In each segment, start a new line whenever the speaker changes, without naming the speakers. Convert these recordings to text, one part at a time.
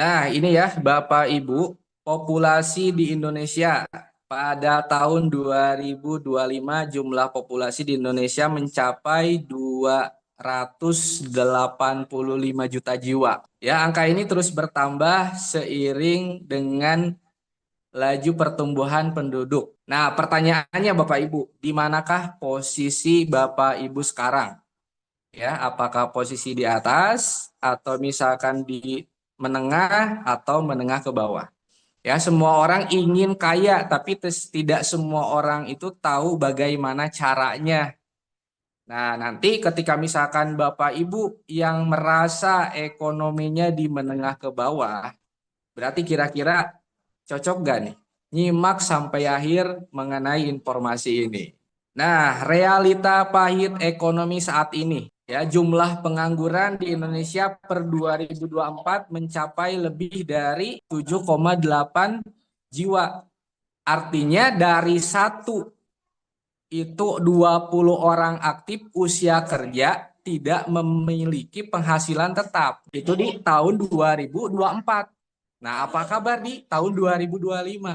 Nah, ini ya Bapak Ibu, populasi di Indonesia pada tahun 2025 jumlah populasi di Indonesia mencapai 285 juta jiwa. Ya, angka ini terus bertambah seiring dengan laju pertumbuhan penduduk. Nah, pertanyaannya Bapak Ibu, di manakah posisi Bapak Ibu sekarang? Ya, apakah posisi di atas atau misalkan di menengah atau menengah ke bawah. Ya, semua orang ingin kaya, tapi tidak semua orang itu tahu bagaimana caranya. Nah, nanti ketika misalkan Bapak Ibu yang merasa ekonominya di menengah ke bawah, berarti kira-kira cocok gak nih? Nyimak sampai akhir mengenai informasi ini. Nah, realita pahit ekonomi saat ini. Ya, jumlah pengangguran di Indonesia per 2024 mencapai lebih dari 7,8 jiwa. Artinya dari satu itu 20 orang aktif usia kerja tidak memiliki penghasilan tetap. Itu di tahun 2024. Nah, apa kabar di tahun 2025?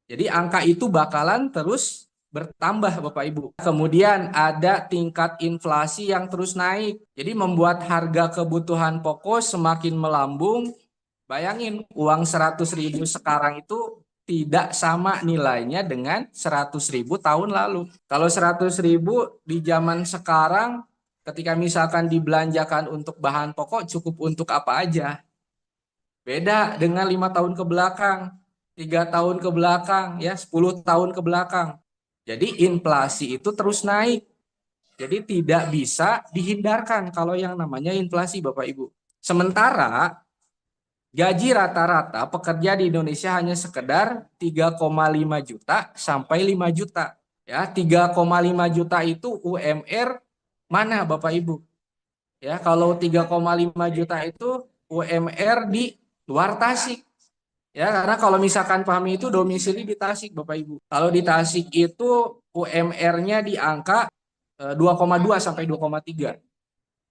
Jadi angka itu bakalan terus bertambah Bapak Ibu. Kemudian ada tingkat inflasi yang terus naik. Jadi membuat harga kebutuhan pokok semakin melambung. Bayangin uang 100.000 sekarang itu tidak sama nilainya dengan 100.000 tahun lalu. Kalau 100.000 di zaman sekarang ketika misalkan dibelanjakan untuk bahan pokok cukup untuk apa aja. Beda dengan 5 tahun ke belakang, 3 tahun ke belakang, ya 10 tahun ke belakang. Jadi inflasi itu terus naik. Jadi tidak bisa dihindarkan kalau yang namanya inflasi Bapak Ibu. Sementara gaji rata-rata pekerja di Indonesia hanya sekedar 3,5 juta sampai 5 juta. Ya, 3,5 juta itu UMR mana Bapak Ibu? Ya, kalau 3,5 juta itu UMR di luar Tasik. Ya, karena kalau misalkan Fahmi itu domisili di Tasik, Bapak Ibu. Kalau di Tasik itu UMR-nya di angka 2,2 sampai 2,3.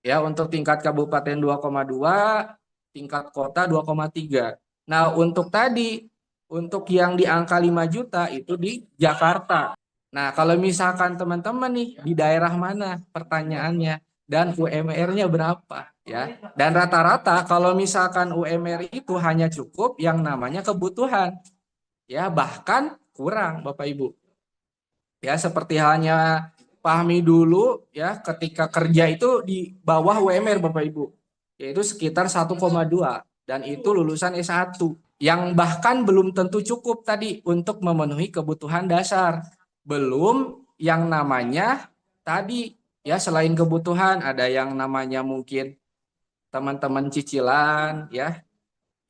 Ya, untuk tingkat kabupaten 2,2, tingkat kota 2,3. Nah, untuk tadi, untuk yang di angka 5 juta itu di Jakarta. Nah, kalau misalkan teman-teman nih di daerah mana pertanyaannya dan UMR-nya berapa ya? Dan rata-rata kalau misalkan UMR itu hanya cukup yang namanya kebutuhan ya, bahkan kurang Bapak Ibu. Ya, seperti halnya Fahmi dulu ya ketika kerja itu di bawah UMR Bapak Ibu. Yaitu sekitar 1,2 dan itu lulusan S1 yang bahkan belum tentu cukup tadi untuk memenuhi kebutuhan dasar. Belum yang namanya tadi ya selain kebutuhan ada yang namanya mungkin teman-teman cicilan ya.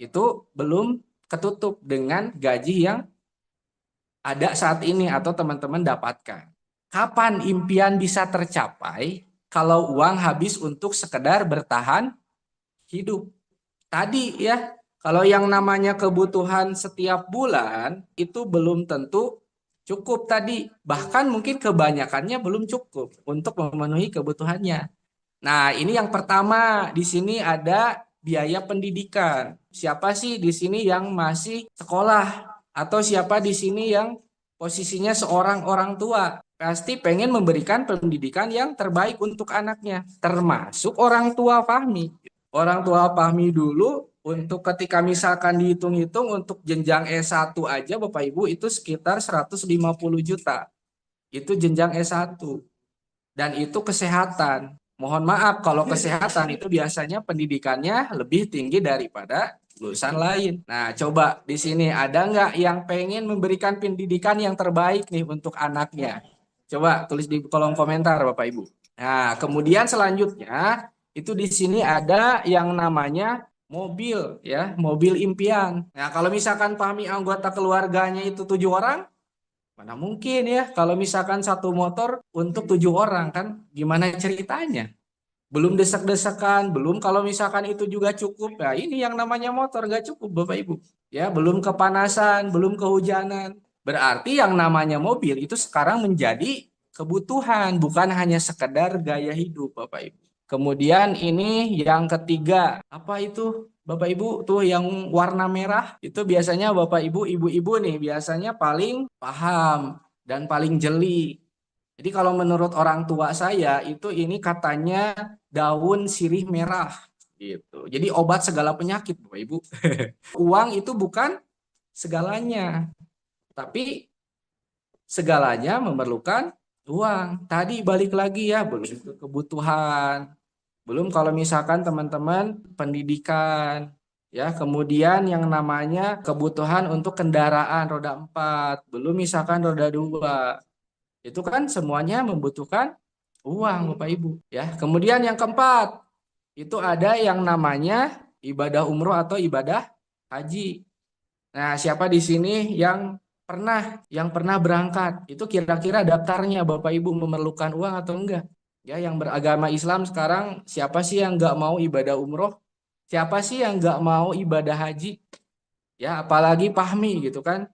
Itu belum ketutup dengan gaji yang ada saat ini atau teman-teman dapatkan. Kapan impian bisa tercapai kalau uang habis untuk sekedar bertahan hidup? Tadi ya, kalau yang namanya kebutuhan setiap bulan itu belum tentu cukup tadi. Bahkan mungkin kebanyakannya belum cukup untuk memenuhi kebutuhannya. Nah, ini yang pertama di sini ada biaya pendidikan. Siapa sih di sini yang masih sekolah atau siapa di sini yang posisinya seorang orang tua? Pasti pengen memberikan pendidikan yang terbaik untuk anaknya, termasuk orang tua Fahmi. Orang tua Fahmi dulu untuk ketika misalkan dihitung-hitung untuk jenjang S1 aja Bapak Ibu itu sekitar 150 juta. Itu jenjang S1 dan itu kesehatan. Mohon maaf kalau kesehatan itu biasanya pendidikannya lebih tinggi daripada lulusan lain. Nah, coba di sini ada nggak yang pengen memberikan pendidikan yang terbaik nih untuk anaknya? Coba tulis di kolom komentar Bapak Ibu. Nah, kemudian selanjutnya itu di sini ada yang namanya mobil ya, mobil impian. Nah, kalau misalkan Fahmi anggota keluarganya itu 7 orang, mana mungkin ya kalau misalkan satu motor untuk 7 orang kan gimana ceritanya? Belum desak-desakan, belum kalau misalkan itu juga cukup. Nah ini yang namanya motor gak cukup Bapak Ibu. Ya belum kepanasan, belum kehujanan. Berarti yang namanya mobil itu sekarang menjadi kebutuhan, bukan hanya sekedar gaya hidup Bapak Ibu. Kemudian ini yang ketiga, apa itu Bapak Ibu tuh yang warna merah? Itu biasanya Bapak Ibu, ibu-ibu nih biasanya paling paham dan paling jeli. Jadi kalau menurut orang tua saya itu ini katanya daun sirih merah gitu. Jadi obat segala penyakit Bapak Ibu. Uang itu bukan segalanya, tapi segalanya memerlukan uang. Tadi balik lagi ya, belum itu kebutuhan. Belum kalau misalkan teman-teman pendidikan, ya, kemudian yang namanya kebutuhan untuk kendaraan roda 4, belum misalkan roda 2. Itu kan semuanya membutuhkan uang, Bapak Ibu, ya. Kemudian yang keempat, itu ada yang namanya ibadah umroh atau ibadah haji. Nah, siapa di sini yang pernah berangkat? Itu kira-kira daftarnya Bapak Ibu memerlukan uang atau enggak? Ya, yang beragama Islam sekarang siapa sih yang enggak mau ibadah umroh? Siapa sih yang enggak mau ibadah haji? Ya, apalagi pahmi gitu kan.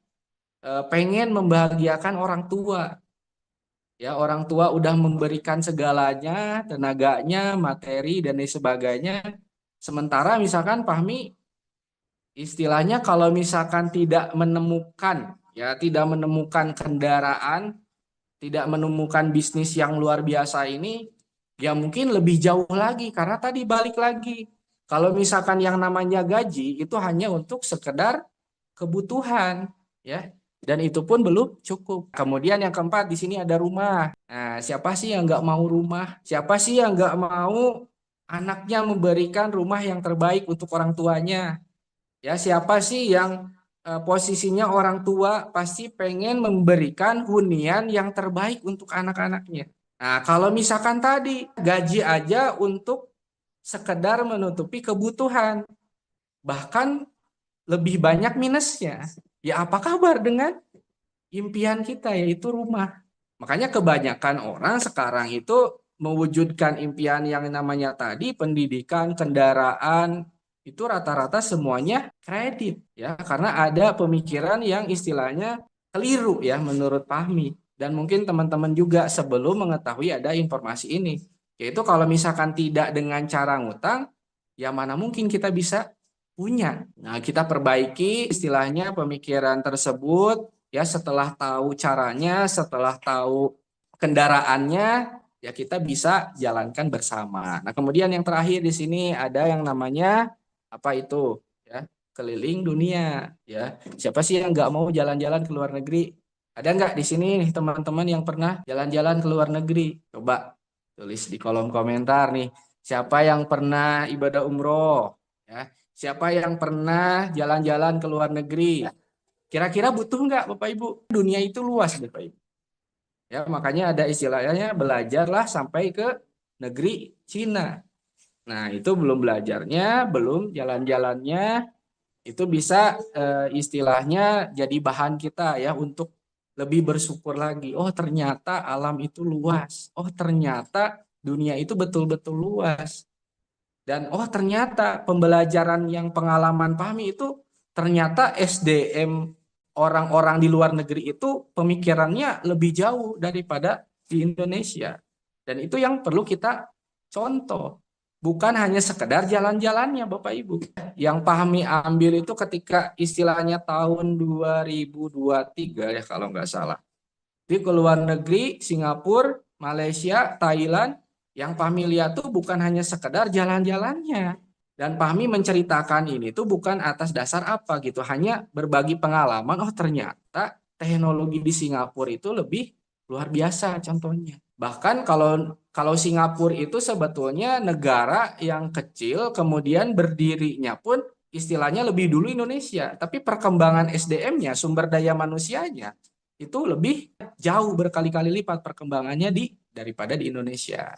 Pengen membahagiakan orang tua. Ya, orang tua udah memberikan segalanya, tenaganya, materi dan lain sebagainya. Sementara misalkan pahmi istilahnya kalau misalkan tidak menemukan kendaraan, tidak menemukan bisnis yang luar biasa ini, ya mungkin lebih jauh lagi karena tadi balik lagi. Kalau misalkan yang namanya gaji itu hanya untuk sekedar kebutuhan, ya. Dan itu pun belum cukup. Kemudian yang keempat di sini ada rumah. Nah, siapa sih yang nggak mau rumah? Siapa sih yang nggak mau anaknya memberikan rumah yang terbaik untuk orang tuanya? Ya, siapa sih yang posisinya orang tua pasti pengen memberikan hunian yang terbaik untuk anak-anaknya. Nah, kalau misalkan tadi gaji aja untuk sekedar menutupi kebutuhan, bahkan lebih banyak minusnya. Ya, apa kabar dengan impian kita yaitu rumah? Makanya kebanyakan orang sekarang itu mewujudkan impian yang namanya tadi pendidikan, kendaraan, itu rata-rata semuanya kredit ya, karena ada pemikiran yang istilahnya keliru ya menurut Fahmi. Dan mungkin teman-teman juga sebelum mengetahui ada informasi ini, yaitu kalau misalkan tidak dengan cara ngutang, ya mana mungkin kita bisa punya. Nah, kita perbaiki istilahnya pemikiran tersebut ya, setelah tahu caranya, setelah tahu kendaraannya, ya kita bisa jalankan bersama. Nah, kemudian yang terakhir di sini ada yang namanya apa itu? Ya, keliling dunia. Ya, siapa sih yang nggak mau jalan-jalan ke luar negeri? Ada nggak di sini nih teman-teman yang pernah jalan-jalan ke luar negeri? Coba tulis di kolom komentar nih. Siapa yang pernah ibadah umroh? Ya, siapa yang pernah jalan-jalan ke luar negeri? Kira-kira butuh nggak Bapak Ibu? Dunia itu luas Bapak Ibu. Ya, makanya ada istilahnya belajarlah sampai ke negeri Cina. Nah, itu belum belajarnya, belum jalan-jalannya, itu bisa istilahnya jadi bahan kita ya untuk lebih bersyukur lagi. Oh, ternyata alam itu luas. Oh, ternyata dunia itu betul-betul luas. Dan oh, ternyata pembelajaran yang pengalaman Fahmi itu ternyata SDM orang-orang di luar negeri itu pemikirannya lebih jauh daripada di Indonesia. Dan itu yang perlu kita contoh. Bukan hanya sekedar jalan-jalannya Bapak Ibu. Yang Fahmi ambil itu ketika istilahnya tahun 2023 ya kalau nggak salah. Di luar negeri, Singapura, Malaysia, Thailand, yang Fahmi lihat tuh bukan hanya sekedar jalan-jalannya. Dan Fahmi menceritakan ini tuh bukan atas dasar apa gitu, hanya berbagi pengalaman. Oh, ternyata teknologi di Singapura itu lebih luar biasa contohnya. Bahkan kalau Singapura itu sebetulnya negara yang kecil, kemudian berdirinya pun istilahnya lebih dulu Indonesia, tapi perkembangan SDM-nya, sumber daya manusianya itu lebih jauh berkali-kali lipat perkembangannya daripada di Indonesia.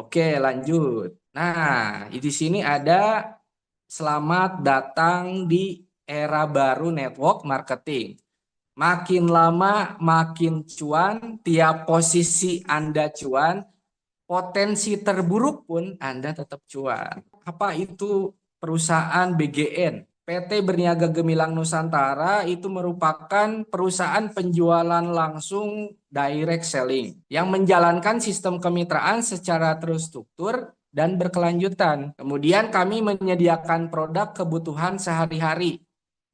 Oke, lanjut. Nah, di sini ada selamat datang di era baru network marketing. Makin lama makin cuan, tiap posisi Anda cuan, potensi terburuk pun Anda tetap cuan. Apa itu perusahaan BGN? PT Berniaga Gemilang Nusantara itu merupakan perusahaan penjualan langsung direct selling yang menjalankan sistem kemitraan secara terstruktur dan berkelanjutan. Kemudian kami menyediakan produk kebutuhan sehari-hari,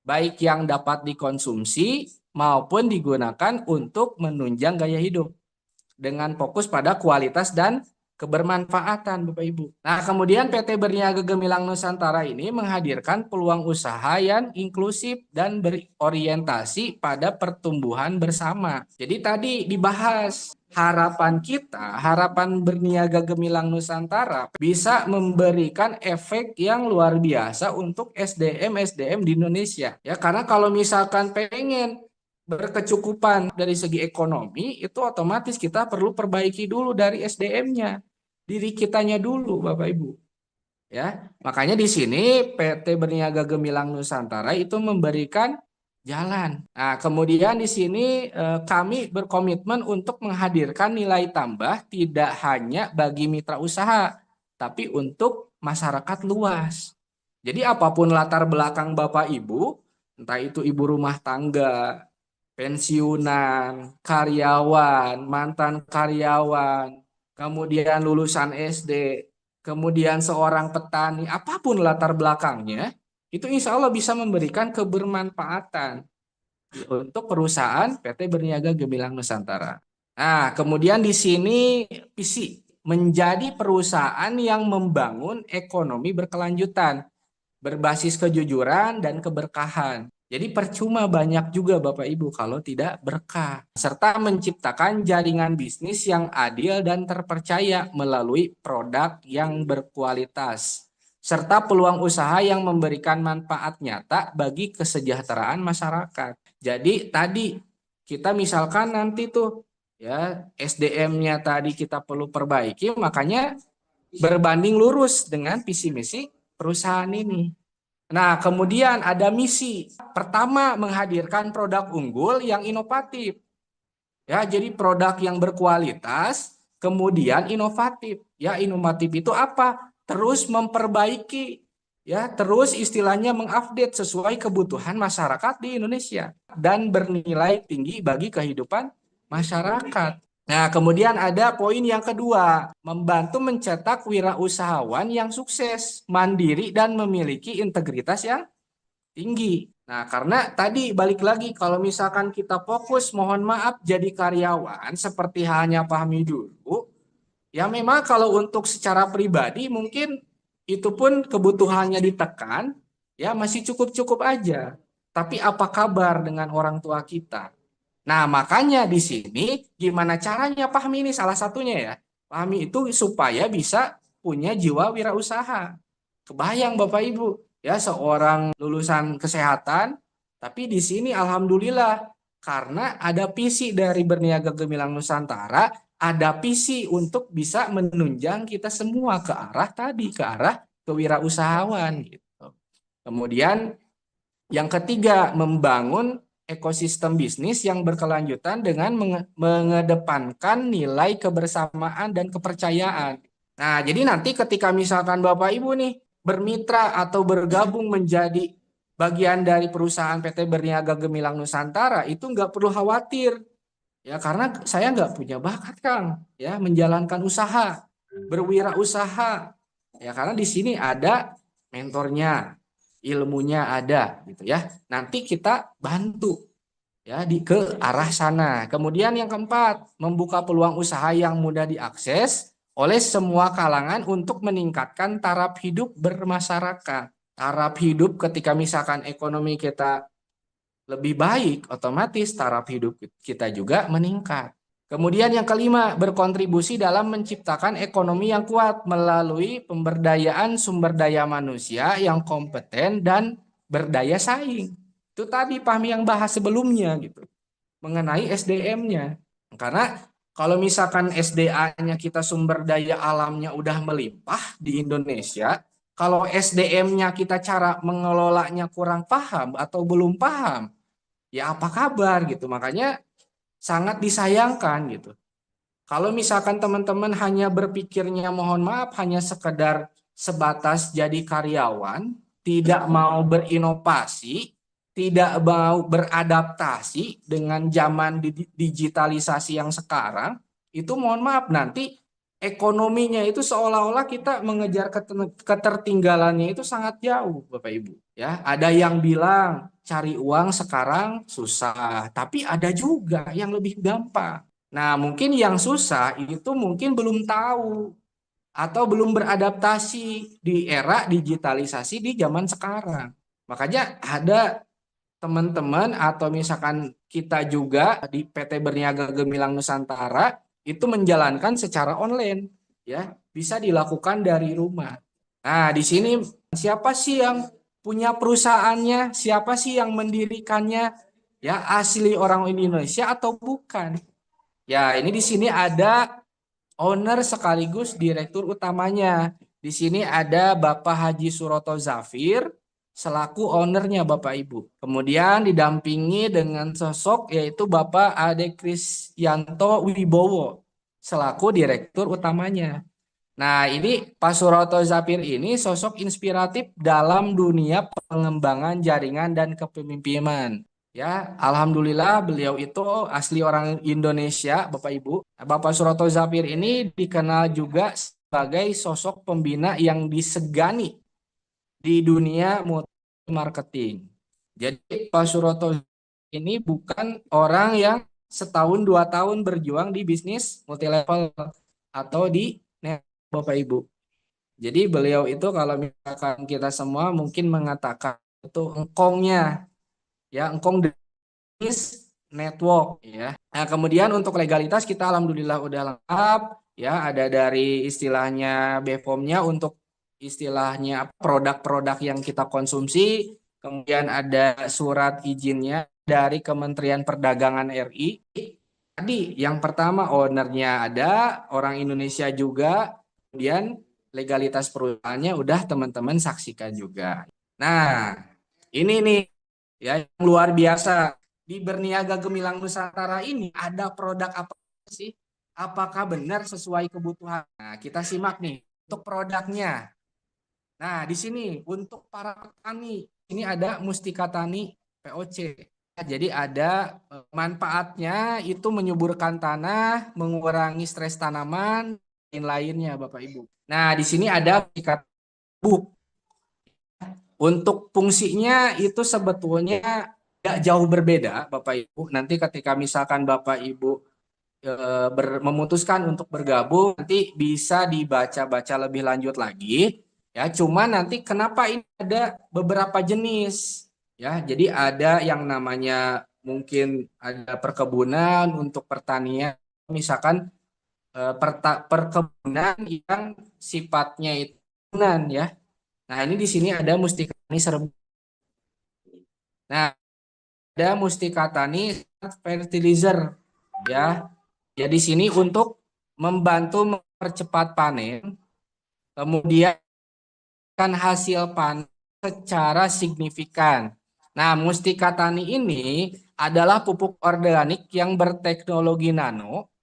baik yang dapat dikonsumsi maupun digunakan untuk menunjang gaya hidup dengan fokus pada kualitas dan kebermanfaatan, Bapak Ibu. Nah, kemudian PT Berniaga Gemilang Nusantara ini menghadirkan peluang usaha yang inklusif dan berorientasi pada pertumbuhan bersama. Jadi tadi dibahas harapan kita, harapan Berniaga Gemilang Nusantara bisa memberikan efek yang luar biasa untuk SDM di Indonesia. Ya, karena kalau misalkan pengen berkecukupan dari segi ekonomi, itu otomatis kita perlu perbaiki dulu dari SDM-nya, diri kitanya dulu, Bapak Ibu. Ya, makanya di sini PT Berniaga Gemilang Nusantara itu memberikan jalan. Nah, kemudian di sini kami berkomitmen untuk menghadirkan nilai tambah tidak hanya bagi mitra usaha, tapi untuk masyarakat luas. Jadi apapun latar belakang Bapak Ibu, entah itu ibu rumah tangga, pensiunan, karyawan, mantan karyawan, kemudian lulusan SD, kemudian seorang petani, apapun latar belakangnya, itu insya Allah bisa memberikan kebermanfaatan untuk perusahaan PT Berniaga Gemilang Nusantara. Nah, kemudian di sini visi menjadi perusahaan yang membangun ekonomi berkelanjutan, berbasis kejujuran dan keberkahan. Jadi percuma banyak juga Bapak Ibu kalau tidak berkah. Serta menciptakan jaringan bisnis yang adil dan terpercaya melalui produk yang berkualitas. Serta peluang usaha yang memberikan manfaat nyata bagi kesejahteraan masyarakat. Jadi tadi kita misalkan nanti tuh ya SDM-nya tadi kita perlu perbaiki, makanya berbanding lurus dengan visi misi perusahaan ini. Nah, kemudian ada misi. Pertama, menghadirkan produk unggul yang inovatif. Ya, jadi produk yang berkualitas, kemudian inovatif. Ya, inovatif itu apa? Terus memperbaiki, ya, terus istilahnya mengupdate sesuai kebutuhan masyarakat di Indonesia dan bernilai tinggi bagi kehidupan masyarakat. Nah, kemudian ada poin yang kedua, membantu mencetak wirausahawan yang sukses, mandiri, dan memiliki integritas yang tinggi. Nah, karena tadi balik lagi, kalau misalkan kita fokus, mohon maaf, jadi karyawan, seperti halnya pahami dulu, ya memang kalau untuk secara pribadi mungkin itu pun kebutuhannya ditekan, ya masih cukup-cukup aja. Tapi apa kabar dengan orang tua kita? Nah, makanya di sini gimana caranya Fahmi ini salah satunya ya. Fahmi itu supaya bisa punya jiwa wirausaha. Kebayang Bapak Ibu, ya seorang lulusan kesehatan, tapi di sini alhamdulillah karena ada visi dari Berniaga Gemilang Nusantara, ada visi untuk bisa menunjang kita semua ke arah tadi, ke arah kewirausahaan gitu. Kemudian yang ketiga, membangun ekosistem bisnis yang berkelanjutan dengan mengedepankan nilai kebersamaan dan kepercayaan. Nah, jadi nanti ketika misalkan Bapak Ibu nih bermitra atau bergabung menjadi bagian dari perusahaan PT Berniaga Gemilang Nusantara, itu nggak perlu khawatir. Ya, karena saya nggak punya bakat, Kang, ya, menjalankan usaha, berwirausaha. Ya, karena di sini ada mentornya, ilmunya ada gitu ya. Nanti kita bantu ya ke arah sana. Kemudian yang keempat, membuka peluang usaha yang mudah diakses oleh semua kalangan untuk meningkatkan taraf hidup bermasyarakat. Taraf hidup ketika misalkan ekonomi kita lebih baik, otomatis taraf hidup kita juga meningkat. Kemudian yang kelima, berkontribusi dalam menciptakan ekonomi yang kuat melalui pemberdayaan sumber daya manusia yang kompeten dan berdaya saing. Itu tadi Fahmi yang bahas sebelumnya gitu, mengenai SDM-nya. Karena kalau misalkan SDA-nya kita sumber daya alamnya udah melimpah di Indonesia, kalau SDM-nya kita cara mengelolanya kurang paham atau belum paham, ya apa kabar gitu. Makanya sangat disayangkan gitu. Kalau misalkan teman-teman hanya berpikirnya mohon maaf hanya sekedar sebatas jadi karyawan, tidak mau berinovasi, tidak mau beradaptasi dengan zaman digitalisasi yang sekarang, itu mohon maaf nanti ekonominya itu seolah-olah kita mengejar ketertinggalannya itu sangat jauh, Bapak Ibu. Ya, ada yang bilang cari uang sekarang susah, tapi ada juga yang lebih gampang. Nah, mungkin yang susah itu mungkin belum tahu atau belum beradaptasi di era digitalisasi di zaman sekarang. Makanya ada teman-teman atau misalkan kita juga di PT Berniaga Gemilang Nusantara itu menjalankan secara online, ya, bisa dilakukan dari rumah. Nah, di sini siapa sih yang punya perusahaannya, siapa sih yang mendirikannya, ya, asli orang Indonesia atau bukan? Ya, ini di sini ada owner sekaligus direktur utamanya. Di sini ada Bapak Haji Suroto Zafir selaku ownernya Bapak Ibu. Kemudian didampingi dengan sosok yaitu Bapak Ade Krisyanto Wibowo selaku direktur utamanya. Nah, ini Pak Suroto Zafir ini sosok inspiratif dalam dunia pengembangan jaringan dan kepemimpinan. Ya, alhamdulillah beliau itu asli orang Indonesia, Bapak Ibu. Bapak Suroto Zafir ini dikenal juga sebagai sosok pembina yang disegani di dunia marketing. Jadi Pak Suroto ini bukan orang yang setahun dua tahun berjuang di bisnis multi level atau di net, Bapak Ibu. Jadi beliau itu kalau misalkan kita semua mungkin mengatakan itu engkongnya, ya, engkong bisnis network, ya. Nah, kemudian untuk legalitas kita alhamdulillah udah lengkap, ya, ada dari istilahnya BPOM-nya untuk istilahnya produk-produk yang kita konsumsi, kemudian ada surat izinnya dari Kementerian Perdagangan RI. Tadi yang pertama ownernya ada, orang Indonesia juga, kemudian legalitas perusahaannya udah teman-teman saksikan juga. Nah, ini nih, ya, yang luar biasa. Di Berniaga Gemilang Nusantara ini ada produk apa sih? Apakah benar sesuai kebutuhan? Nah, kita simak nih untuk produknya. Nah, di sini untuk para petani, ini ada Mustika Tani POC. Jadi ada manfaatnya itu menyuburkan tanah, mengurangi stres tanaman, dan lainnya Bapak Ibu. Nah, di sini ada Mustika buk. Untuk fungsinya itu sebetulnya tidak jauh berbeda Bapak Ibu. Nanti ketika misalkan Bapak Ibu memutuskan untuk bergabung, nanti bisa dibaca-baca lebih lanjut lagi. Ya, cuma nanti kenapa ini ada beberapa jenis, ya. Jadi ada yang namanya mungkin ada perkebunan untuk pertanian, misalkan perkebunan yang sifatnya itu perkebunan, ya. Nah, ini di sini ada Mustika Tani Serbu. Nah, ada Mustika Tani Fertilizer, ya. Ya, di sini untuk membantu mempercepat panen, kemudian kan hasil panen secara signifikan. Nah, Mustika Tani ini adalah pupuk organik yang berteknologi nano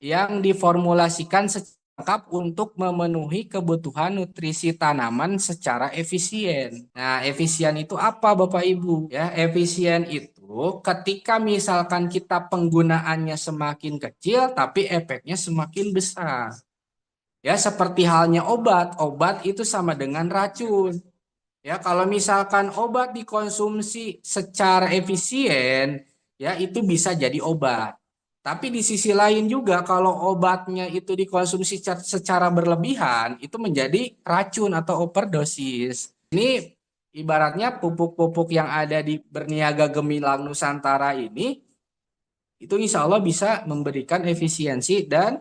yang diformulasikan secara lengkap untuk memenuhi kebutuhan nutrisi tanaman secara efisien. Nah, efisien itu apa Bapak Ibu? Ya, efisien itu ketika misalkan kita penggunaannya semakin kecil tapi efeknya semakin besar. Ya, seperti halnya obat. Obat itu sama dengan racun. Ya, kalau misalkan obat dikonsumsi secara efisien, ya itu bisa jadi obat. Tapi di sisi lain juga kalau obatnya itu dikonsumsi secara berlebihan, itu menjadi racun atau overdosis. Ini ibaratnya pupuk-pupuk yang ada di Berniaga Gemilang Nusantara ini, itu insya Allah bisa memberikan efisiensi dan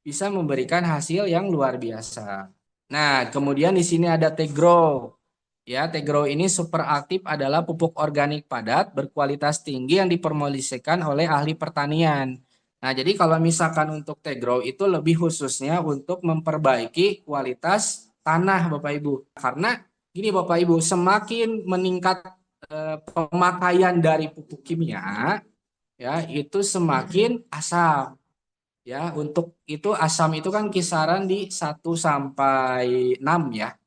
bisa memberikan hasil yang luar biasa. Nah, kemudian di sini ada Tegro. Ya, Tegro ini super aktif adalah pupuk organik padat berkualitas tinggi yang dipromosikan oleh ahli pertanian. Nah, jadi kalau misalkan untuk Tegro itu lebih khususnya untuk memperbaiki kualitas tanah Bapak Ibu. Karena gini Bapak Ibu, semakin meningkat pemakaian dari pupuk kimia, ya itu semakin asam. Ya, untuk itu asam itu kan kisaran di 1 sampai 6, ya.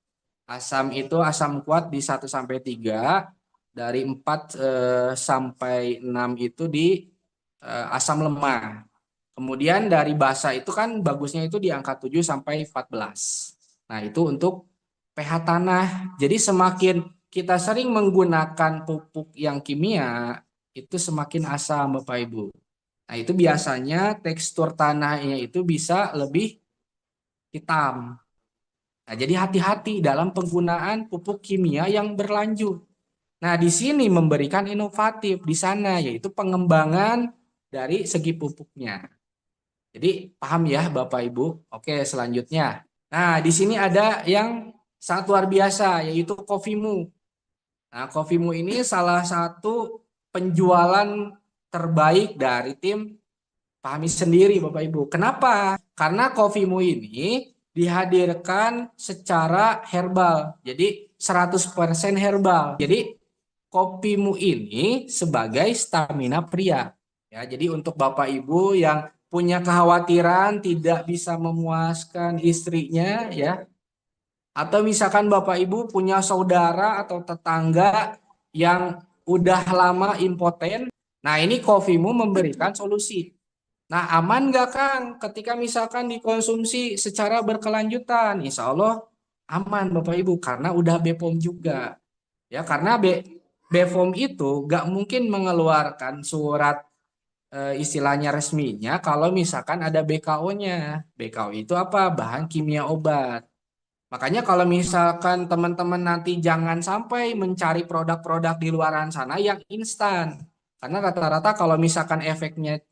Asam itu asam kuat di 1 sampai 3, dari 4 sampai 6 itu di asam lemah. Kemudian dari basa itu kan bagusnya itu di angka 7 sampai 14. Nah, itu untuk pH tanah. Jadi semakin kita sering menggunakan pupuk yang kimia, itu semakin asam, Bapak Ibu. Nah, itu biasanya tekstur tanahnya itu bisa lebih hitam. Nah, jadi hati-hati dalam penggunaan pupuk kimia yang berlanjut. Nah, di sini memberikan inovatif di sana, yaitu pengembangan dari segi pupuknya. Jadi paham ya Bapak Ibu? Oke, selanjutnya. Nah, di sini ada yang sangat luar biasa, yaitu Kofimu. Nah, Kofimu ini salah satu penjualan terbaik dari tim Pahami sendiri Bapak Ibu. Kenapa? Karena Kofimu ini dihadirkan secara herbal. Jadi 100% herbal. Jadi Kopimu ini sebagai stamina pria. Ya, jadi untuk Bapak Ibu yang punya kekhawatiran tidak bisa memuaskan istrinya ya, atau misalkan Bapak Ibu punya saudara atau tetangga yang udah lama impoten, nah ini Kofimu memberikan solusi. Nah, aman nggak Kang ketika misalkan dikonsumsi secara berkelanjutan? Insya Allah aman Bapak Ibu karena udah BPOM juga. Ya, karena BPOM itu nggak mungkin mengeluarkan surat istilahnya resminya kalau misalkan ada BKO-nya. BKO itu apa? Bahan kimia obat. Makanya kalau misalkan teman-teman nanti jangan sampai mencari produk-produk di luaran sana yang instan. Karena rata-rata kalau misalkan efeknya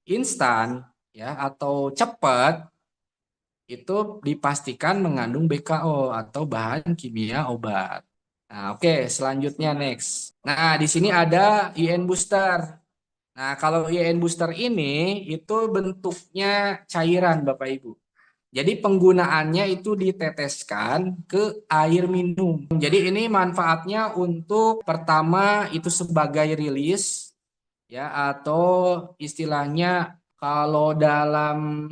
instan ya atau cepat itu dipastikan mengandung BKO atau bahan kimia obat. Nah, oke, selanjutnya next. Nah, di sini ada IN booster. Nah, kalau IN booster ini itu bentuknya cairan Bapak Ibu. Jadi penggunaannya itu diteteskan ke air minum. Jadi ini manfaatnya untuk pertama itu sebagai rilis ya atau istilahnya kalau dalam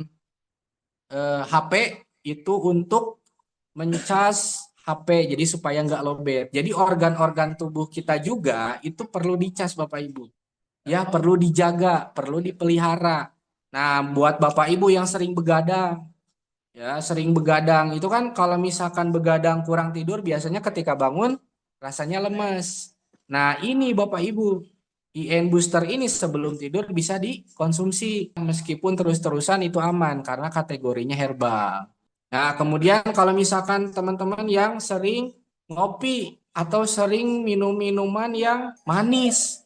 HP itu untuk mencas HP jadi supaya nggak lowbat. Jadi organ-organ tubuh kita juga itu perlu dicas Bapak Ibu. Ya perlu dijaga, perlu dipelihara. Nah, buat Bapak Ibu yang sering begadang, ya sering begadang itu kan kalau misalkan begadang kurang tidur biasanya ketika bangun rasanya lemes. Nah, ini Bapak Ibu, IN booster ini sebelum tidur bisa dikonsumsi meskipun terus-terusan itu aman karena kategorinya herbal. Nah, kemudian kalau misalkan teman-teman yang sering ngopi atau sering minum minuman yang manis.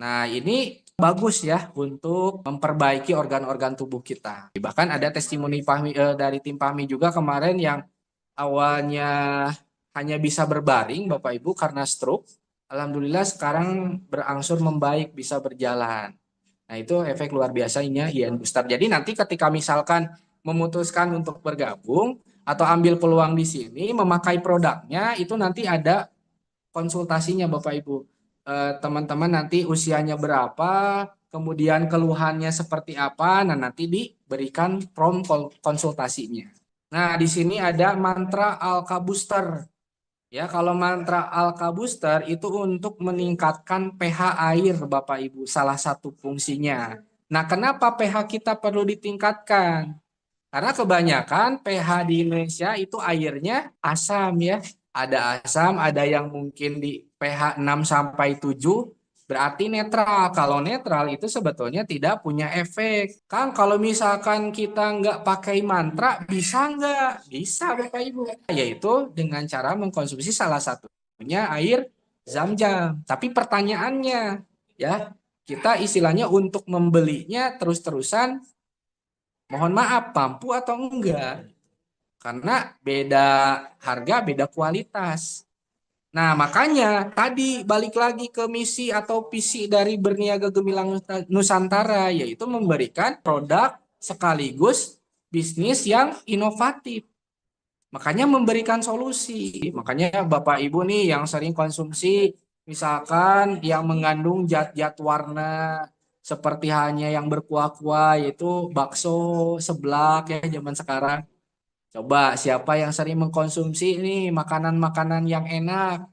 Nah, ini bagus ya untuk memperbaiki organ-organ tubuh kita. Bahkan ada testimoni dari tim Pahmi juga kemarin yang awalnya hanya bisa berbaring Bapak Ibu karena stroke. Alhamdulillah sekarang berangsur membaik bisa berjalan. Nah, itu efek luar biasanya IN booster. Jadi nanti ketika misalkan memutuskan untuk bergabung atau ambil peluang di sini memakai produknya itu nanti ada konsultasinya Bapak Ibu. Teman-teman nanti usianya berapa, kemudian keluhannya seperti apa, nah nanti diberikan prompt konsultasinya. Nah, di sini ada mantra Alka Booster. Ya, kalau mantra Alka Booster itu untuk meningkatkan pH air Bapak Ibu, salah satu fungsinya. Nah, kenapa pH kita perlu ditingkatkan? Karena kebanyakan pH di Indonesia itu airnya asam ya. Ada asam, ada yang mungkin di pH 6 sampai 7 berarti netral. Kalau netral itu sebetulnya tidak punya efek. Kang, kalau misalkan kita nggak pakai mantra, bisa nggak? Bisa Bapak Ibu. Yaitu dengan cara mengkonsumsi salah satunya air zam-zam. Tapi pertanyaannya ya, kita istilahnya untuk membelinya terus-terusan mohon maaf, mampu atau enggak? Karena beda harga, beda kualitas. Nah, makanya tadi balik lagi ke misi atau visi dari Berniaga Gemilang Nusantara, yaitu memberikan produk sekaligus bisnis yang inovatif. Makanya memberikan solusi. Makanya Bapak Ibu nih yang sering konsumsi, misalkan yang mengandung zat-zat warna, seperti hanya yang berkuah-kuah, yaitu bakso, seblak ya zaman sekarang. Coba siapa yang sering mengkonsumsi ini makanan-makanan yang enak?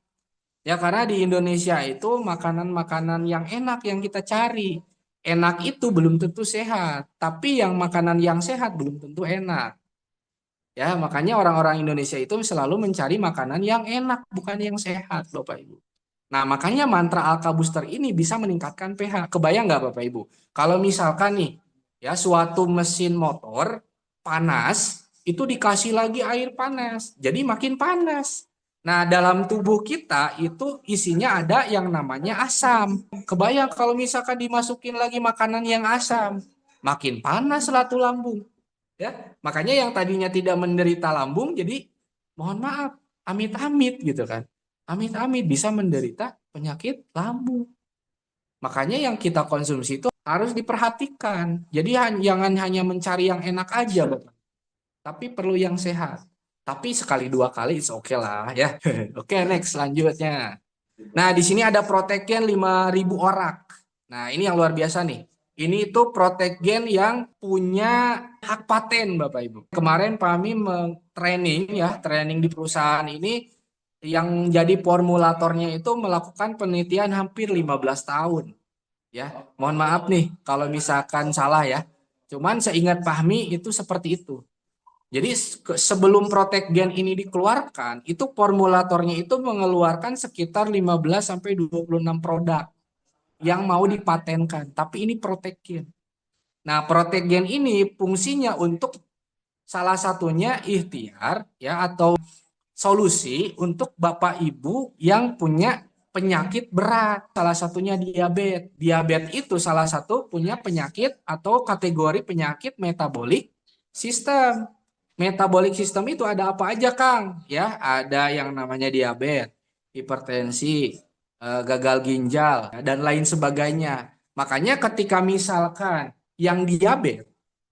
Ya karena di Indonesia itu makanan-makanan yang enak yang kita cari. Enak itu belum tentu sehat, tapi yang makanan yang sehat belum tentu enak. Ya, makanya orang-orang Indonesia itu selalu mencari makanan yang enak, bukan yang sehat, Bapak Ibu. Nah, makanya mantra Alka Booster ini bisa meningkatkan pH. Kebayang nggak Bapak Ibu? Kalau misalkan nih, ya suatu mesin motor panas, itu dikasih lagi air panas, jadi makin panas. Nah, dalam tubuh kita itu isinya ada yang namanya asam. Kebayang kalau misalkan dimasukin lagi makanan yang asam, makin panas lah tuh lambung. Ya, makanya yang tadinya tidak menderita lambung jadi mohon maaf, amit-amit gitu kan. Amit-amit bisa menderita penyakit lambung. Makanya yang kita konsumsi itu harus diperhatikan. Jadi jangan hanya mencari yang enak aja, Bapak. Tapi perlu yang sehat. Tapi sekali dua kali is oke lah ya. Oke, next selanjutnya. Nah, di sini ada Protegen 5.000 orak. Nah, ini yang luar biasa nih. Ini itu Protegen yang punya hak paten, Bapak Ibu. Kemarin kami training ya, training di perusahaan ini yang jadi formulatornya itu melakukan penelitian hampir 15 tahun. Ya, mohon maaf nih kalau misalkan salah ya. Cuman seingat Fahmi itu seperti itu. Jadi sebelum Protegen ini dikeluarkan, itu formulatornya itu mengeluarkan sekitar 15 sampai 26 produk yang mau dipatenkan. Tapi ini Protegen. Nah, Protegen ini fungsinya untuk salah satunya ikhtiar ya atau solusi untuk Bapak Ibu yang punya penyakit berat. Salah satunya diabetes. Diabetes itu salah satu punya penyakit atau kategori penyakit metabolik sistem. Metabolik sistem itu ada apa aja, Kang? Ya, ada yang namanya diabetes, hipertensi, gagal ginjal, dan lain sebagainya. Makanya ketika misalkan yang diabetes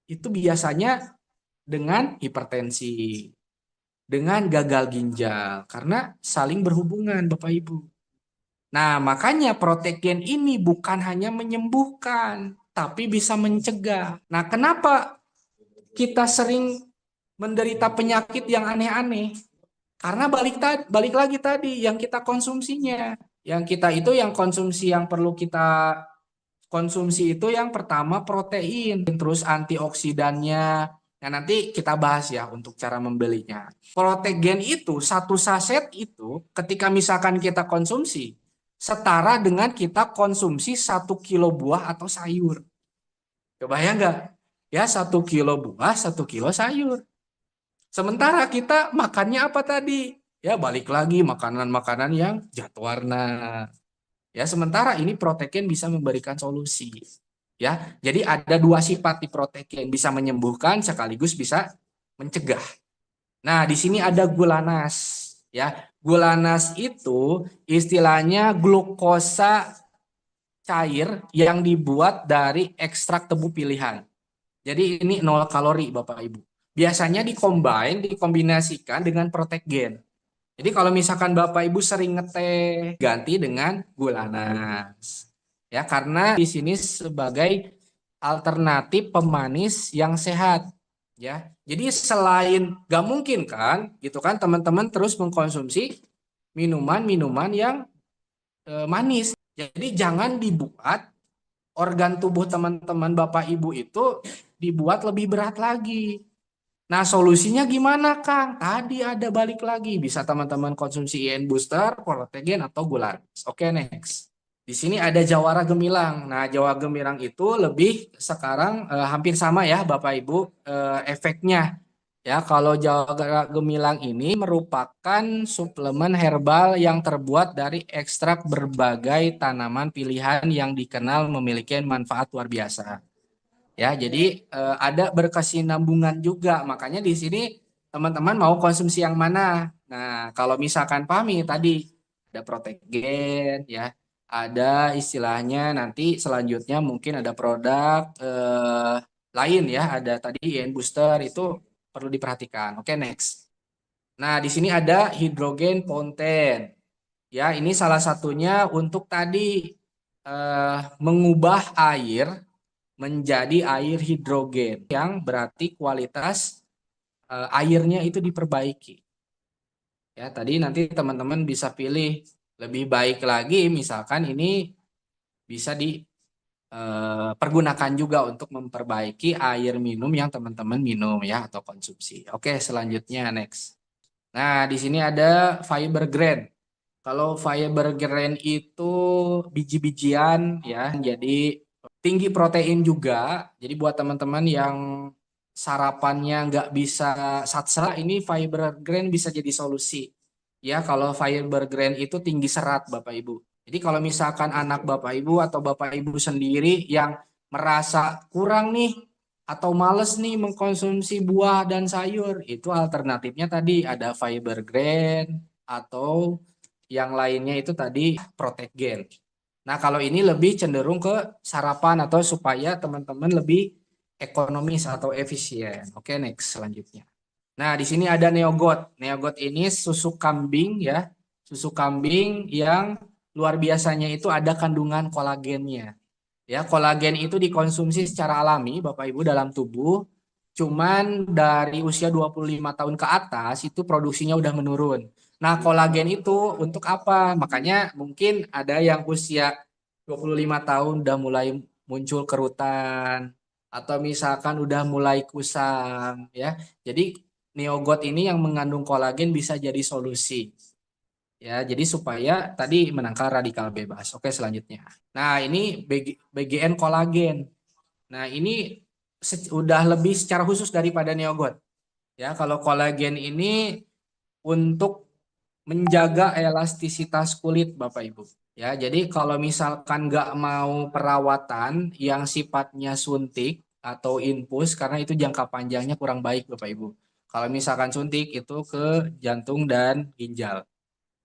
itu biasanya dengan hipertensi, dengan gagal ginjal, karena saling berhubungan, Bapak Ibu. Nah, makanya Protegen ini bukan hanya menyembuhkan, tapi bisa mencegah. Nah, kenapa kita sering menderita penyakit yang aneh-aneh? Karena balik lagi tadi yang kita konsumsinya. Yang kita itu yang konsumsi yang perlu kita konsumsi itu yang pertama protein, terus antioksidannya. Nah, nanti kita bahas ya untuk cara membelinya. Protegen itu satu saset itu ketika misalkan kita konsumsi setara dengan kita konsumsi 1 kilo buah atau sayur. Kebayang nggak? Ya 1 kilo buah, 1 kilo sayur. Sementara kita makannya apa tadi? Ya balik lagi makanan-makanan yang jatuh warna. Ya sementara ini Protegen bisa memberikan solusi. Ya, jadi ada dua sifat di Protegen, bisa menyembuhkan sekaligus bisa mencegah. Nah, di sini ada gulanas. Ya, gulanas itu istilahnya glukosa cair yang dibuat dari ekstrak tebu pilihan. Jadi ini 0 kalori Bapak Ibu. Biasanya dikombinasikan dengan Protegen. Jadi kalau misalkan Bapak Ibu sering ngeteh, ganti dengan gula nanas. Ya, karena di sini sebagai alternatif pemanis yang sehat. Ya, jadi selain gak mungkin kan, gitu kan teman-teman terus mengkonsumsi minuman-minuman yang manis. Jadi jangan dibuat organ tubuh teman-teman Bapak Ibu itu dibuat lebih berat lagi. Nah, solusinya gimana, Kang? Tadi ada balik lagi. Bisa teman-teman konsumsi IN booster, Protegen, atau gula. Oke, next. Di sini ada Jawara Gemilang. Nah, Jawara Gemilang itu lebih sekarang hampir sama ya, Bapak Ibu, efeknya. Ya, kalau Jawara Gemilang ini merupakan suplemen herbal yang terbuat dari ekstrak berbagai tanaman pilihan yang dikenal memiliki manfaat luar biasa. Ya, jadi ada berkesinambungan juga. Makanya di sini teman-teman mau konsumsi yang mana? Nah, kalau misalkan pahami tadi ada Protegen ya, ada istilahnya nanti selanjutnya mungkin ada produk lain ya, ada tadi iron booster itu perlu diperhatikan. Oke, next. Nah, di sini ada hidrogen ponten. Ya, ini salah satunya untuk tadi mengubah air menjadi air hidrogen yang berarti kualitas airnya itu diperbaiki. Ya, tadi nanti teman-teman bisa pilih lebih baik lagi misalkan ini bisa pergunakan juga untuk memperbaiki air minum yang teman-teman minum ya atau konsumsi. Oke, selanjutnya next. Nah, di sini ada fiber grain. Kalau fiber grain itu biji-bijian ya, jadi tinggi protein juga. Jadi buat teman-teman yang sarapannya nggak bisa satsela, ini fiber grain bisa jadi solusi. Ya, kalau fiber grain itu tinggi serat, Bapak Ibu. Jadi kalau misalkan anak Bapak Ibu atau Bapak Ibu sendiri yang merasa kurang nih atau males nih mengkonsumsi buah dan sayur, itu alternatifnya tadi ada fiber grain atau yang lainnya itu tadi Protegen. Nah, kalau ini lebih cenderung ke sarapan atau supaya teman-teman lebih ekonomis atau efisien. Oke, next selanjutnya. Nah, di sini ada Neogot. Neogot ini susu kambing ya. Susu kambing yang luar biasanya itu ada kandungan kolagennya. Ya, kolagen itu dikonsumsi secara alami Bapak Ibu dalam tubuh. Cuman dari usia 25 tahun ke atas itu produksinya udah menurun. Nah, kolagen itu untuk apa? Makanya mungkin ada yang usia 25 tahun udah mulai muncul kerutan atau misalkan udah mulai kusam ya. Jadi Neogot ini yang mengandung kolagen bisa jadi solusi. Ya, jadi supaya tadi menangkal radikal bebas. Oke, selanjutnya. Nah, ini BGN kolagen. Nah, ini udah lebih secara khusus daripada Neogot. Ya, kalau kolagen ini untuk menjaga elastisitas kulit Bapak Ibu. Ya, jadi kalau misalkan nggak mau perawatan yang sifatnya suntik atau infus karena itu jangka panjangnya kurang baik Bapak Ibu. Kalau misalkan suntik itu ke jantung dan ginjal.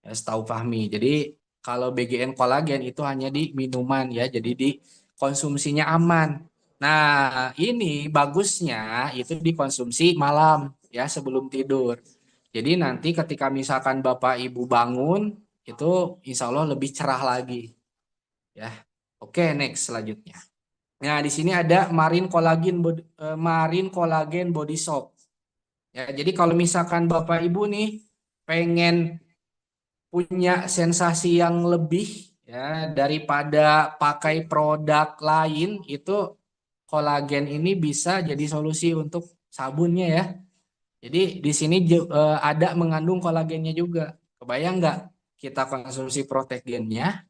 Ya, setahu Fahmi. Jadi kalau BGN kolagen itu hanya di minuman ya, jadi di konsumsinya aman. Nah, ini bagusnya itu dikonsumsi malam ya sebelum tidur. Jadi nanti ketika misalkan Bapak Ibu bangun itu insya Allah lebih cerah lagi ya. Oke, next selanjutnya. Nah, di sini ada Marine Collagen Body Soap. Ya, jadi kalau misalkan Bapak Ibu nih pengen punya sensasi yang lebih ya daripada pakai produk lain itu kolagen ini bisa jadi solusi untuk sabunnya ya. Jadi di sini ada mengandung kolagennya juga. Kebayang nggak kita konsumsi protegennya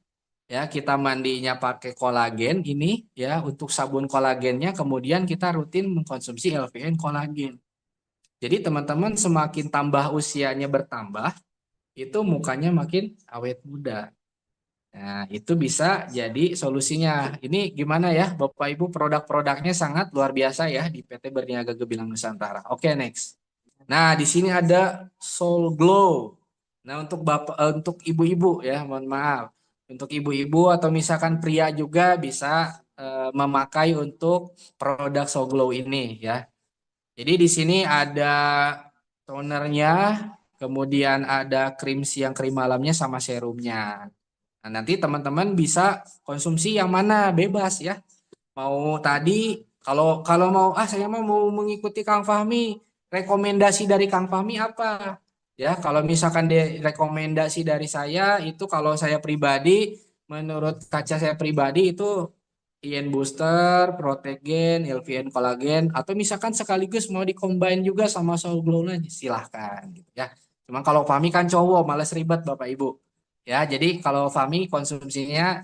ya kita mandinya pakai kolagen ini ya untuk sabun kolagennya kemudian kita rutin mengkonsumsi LVN kolagen. Jadi teman-teman semakin tambah usianya bertambah itu mukanya makin awet muda. Nah, itu bisa jadi solusinya. Ini gimana ya, Bapak Ibu, produk-produknya sangat luar biasa ya di PT Berniaga Gemilang Nusantara. Oke, next. Nah, di sini ada Soul Glow. Nah, untuk ibu-ibu ya, mohon maaf. Untuk ibu-ibu atau misalkan pria juga bisa memakai untuk produk Soul Glow ini ya. Jadi di sini ada tonernya, kemudian ada krim siang, krim malamnya sama serumnya. Nah, nanti teman-teman bisa konsumsi yang mana bebas ya. Mau tadi kalau kalau mau saya mau mengikuti Kang Fahmi, rekomendasi dari Kang Fahmi apa? Ya, kalau misalkan rekomendasi dari saya itu kalau saya pribadi menurut kaca saya pribadi itu IN Booster, Protegen, LVN Collagen atau misalkan sekaligus mau dikombin juga sama Soul Glow silahkan gitu ya. Cuman kalau Fahmi kan cowok males ribet Bapak Ibu. Ya, jadi kalau Fahmi konsumsinya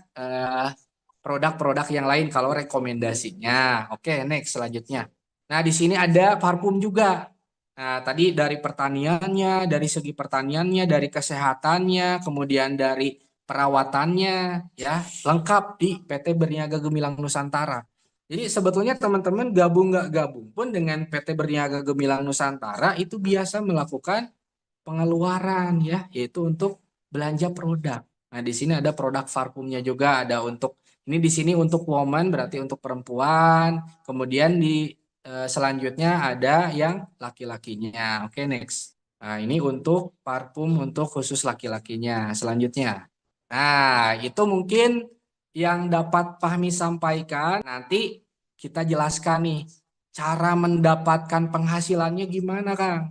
produk-produk yang lain kalau rekomendasinya. Oke, next selanjutnya. Nah, di sini ada parfum juga. Nah, tadi dari pertaniannya, dari segi pertaniannya, dari kesehatannya, kemudian dari perawatannya, ya lengkap di PT Berniaga Gemilang Nusantara. Jadi sebetulnya teman-teman gabung nggak gabung pun dengan PT Berniaga Gemilang Nusantara itu biasa melakukan pengeluaran ya, yaitu untuk belanja produk. Nah, di sini ada produk parfumnya juga, ada untuk ini di sini untuk woman berarti untuk perempuan. Kemudian di selanjutnya ada yang laki-lakinya. Oke, next. Nah, ini untuk parfum untuk khusus laki-lakinya. Selanjutnya. Nah, itu mungkin yang dapat Fahmi sampaikan. Nanti kita jelaskan nih cara mendapatkan penghasilannya gimana, Kang?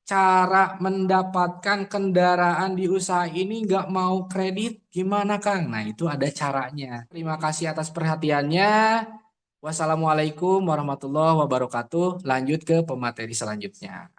cara mendapatkan kendaraan di usaha ini nggak mau kredit, gimana Kang? Nah, itu ada caranya. Terima kasih atas perhatiannya. Wassalamualaikum warahmatullahi wabarakatuh. Lanjut ke pemateri selanjutnya.